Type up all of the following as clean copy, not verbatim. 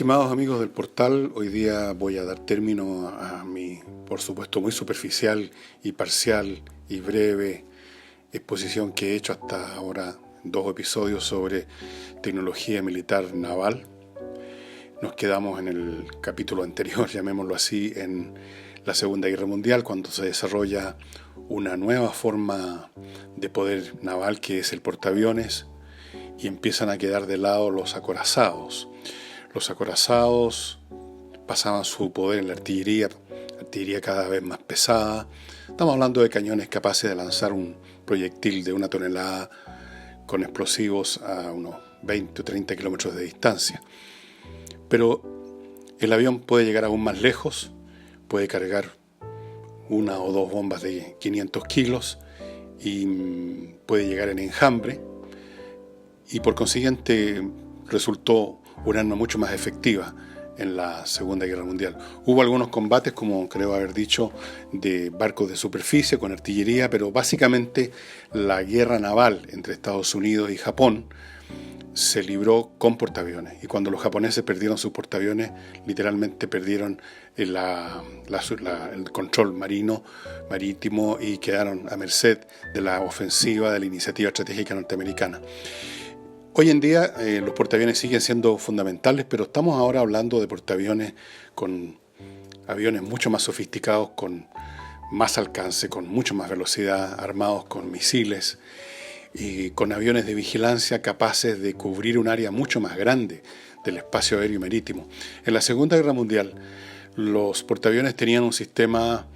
Estimados amigos del portal, hoy día voy a dar término a mi, por supuesto, muy superficial y parcial y breve exposición que he hecho hasta ahora, 2 episodios sobre tecnología militar naval. Nos quedamos en el capítulo anterior, llamémoslo así, en la Segunda Guerra Mundial, cuando se desarrolla una nueva forma de poder naval que es el portaaviones y empiezan a quedar de lado los acorazados. Los acorazados pasaban su poder en la artillería cada vez más pesada. Estamos hablando de cañones capaces de lanzar un proyectil de 1 tonelada con explosivos a unos 20 o 30 kilómetros de distancia. Pero el avión puede llegar aún más lejos, puede cargar 1 o 2 bombas de 500 kilos y puede llegar en enjambre, y por consiguiente resultó un arma mucho más efectiva en la Segunda Guerra Mundial. Hubo algunos combates, como creo haber dicho, de barcos de superficie con artillería, pero básicamente la guerra naval entre Estados Unidos y Japón se libró con portaaviones. Y cuando los japoneses perdieron sus portaaviones, literalmente perdieron el control marítimo y quedaron a merced de la ofensiva de la iniciativa estratégica norteamericana. Hoy en día los portaaviones siguen siendo fundamentales, pero estamos ahora hablando de portaaviones con aviones mucho más sofisticados, con más alcance, con mucho más velocidad, armados con misiles y con aviones de vigilancia capaces de cubrir un área mucho más grande del espacio aéreo y marítimo. En la Segunda Guerra Mundial, los portaaviones tenían un sistema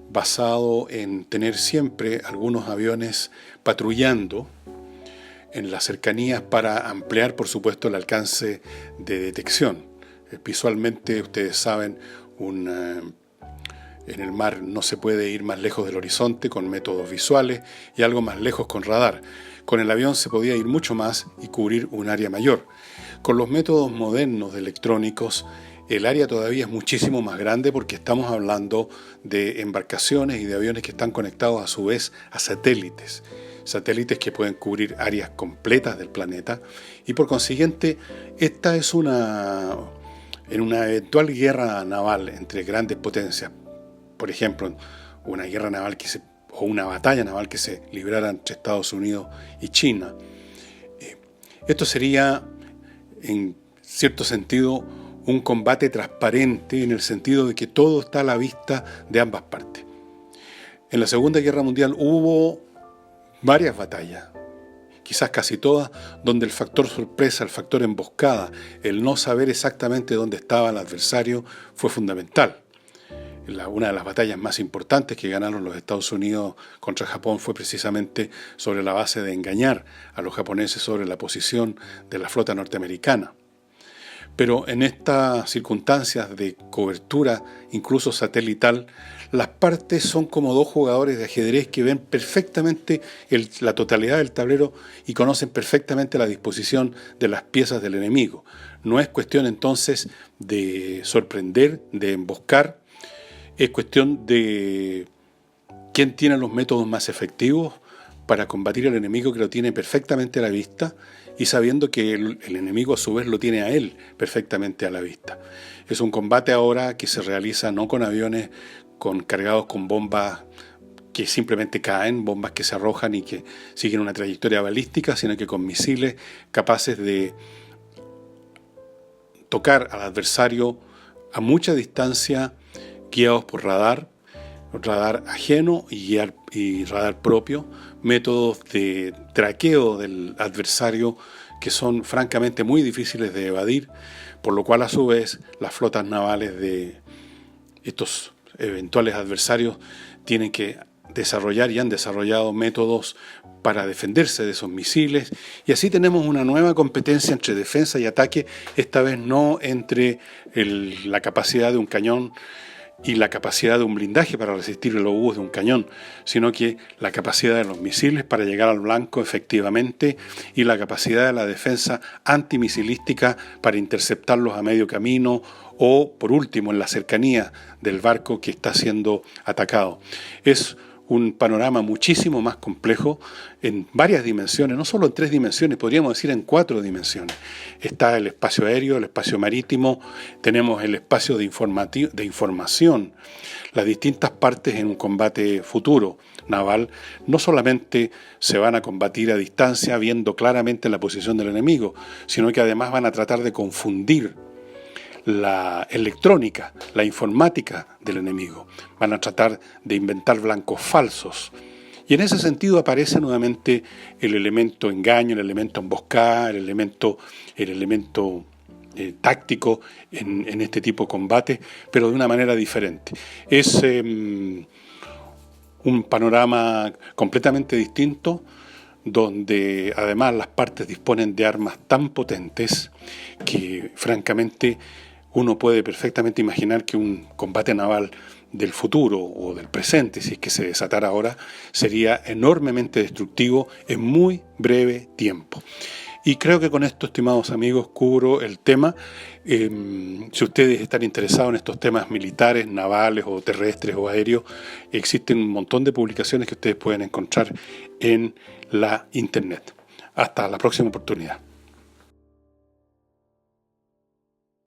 basado en tener siempre algunos aviones patrullando en las cercanías para ampliar, por supuesto, el alcance de detección. Visualmente, ustedes saben, en el mar no se puede ir más lejos del horizonte con métodos visuales y algo más lejos con radar. Con el avión se podía ir mucho más y cubrir un área mayor. Con los métodos modernos de electrónicos, el área todavía es muchísimo más grande porque estamos hablando de embarcaciones y de aviones que están conectados a su vez a satélites que pueden cubrir áreas completas del planeta, y por consiguiente esta es en una eventual guerra naval entre grandes potencias, por ejemplo una guerra naval o una batalla naval que se librara entre Estados Unidos y China. Esto sería en cierto sentido un combate transparente, en el sentido de que todo está a la vista de ambas partes. En la Segunda Guerra Mundial hubo varias batallas, quizás casi todas, donde el factor sorpresa, el factor emboscada, el no saber exactamente dónde estaba el adversario fue fundamental. Una de las batallas más importantes que ganaron los Estados Unidos contra Japón fue precisamente sobre la base de engañar a los japoneses sobre la posición de la flota norteamericana. Pero en estas circunstancias de cobertura, incluso satelital, las partes son como 2 jugadores de ajedrez que ven perfectamente la totalidad del tablero y conocen perfectamente la disposición de las piezas del enemigo. No es cuestión entonces de sorprender, de emboscar, es cuestión de quién tiene los métodos más efectivos para combatir al enemigo, que lo tiene perfectamente a la vista, y sabiendo que el enemigo a su vez lo tiene a él perfectamente a la vista. Es un combate ahora que se realiza no con aviones cargados con bombas que simplemente caen, bombas que se arrojan y que siguen una trayectoria balística, sino que con misiles capaces de tocar al adversario a mucha distancia, guiados por radar ajeno y radar propio, métodos de traqueo del adversario que son francamente muy difíciles de evadir, por lo cual a su vez las flotas navales de estos eventuales adversarios tienen que desarrollar y han desarrollado métodos para defenderse de esos misiles, y así tenemos una nueva competencia entre defensa y ataque, esta vez no entre la capacidad de un cañón y la capacidad de un blindaje para resistir el obús de un cañón, sino que la capacidad de los misiles para llegar al blanco efectivamente y la capacidad de la defensa antimisilística para interceptarlos a medio camino o, por último, en la cercanía del barco que está siendo atacado. Es un panorama muchísimo más complejo en varias dimensiones, no solo en 3 dimensiones, podríamos decir en 4 dimensiones. Está el espacio aéreo, el espacio marítimo, tenemos el espacio de información, las distintas partes en un combate futuro naval. No solamente se van a combatir a distancia viendo claramente la posición del enemigo, sino que además van a tratar de confundir la electrónica, la informática del enemigo. Van a tratar de inventar blancos falsos. Y en ese sentido aparece nuevamente el elemento engaño, el elemento emboscada, el elemento táctico en este tipo de combate, pero de una manera diferente. Es un panorama completamente distinto, donde además las partes disponen de armas tan potentes que francamente uno puede perfectamente imaginar que un combate naval del futuro o del presente, si es que se desatara ahora, sería enormemente destructivo en muy breve tiempo. Y creo que con esto, estimados amigos, cubro el tema. Si ustedes están interesados en estos temas militares, navales o terrestres o aéreos, existen un montón de publicaciones que ustedes pueden encontrar en la internet. Hasta la próxima oportunidad.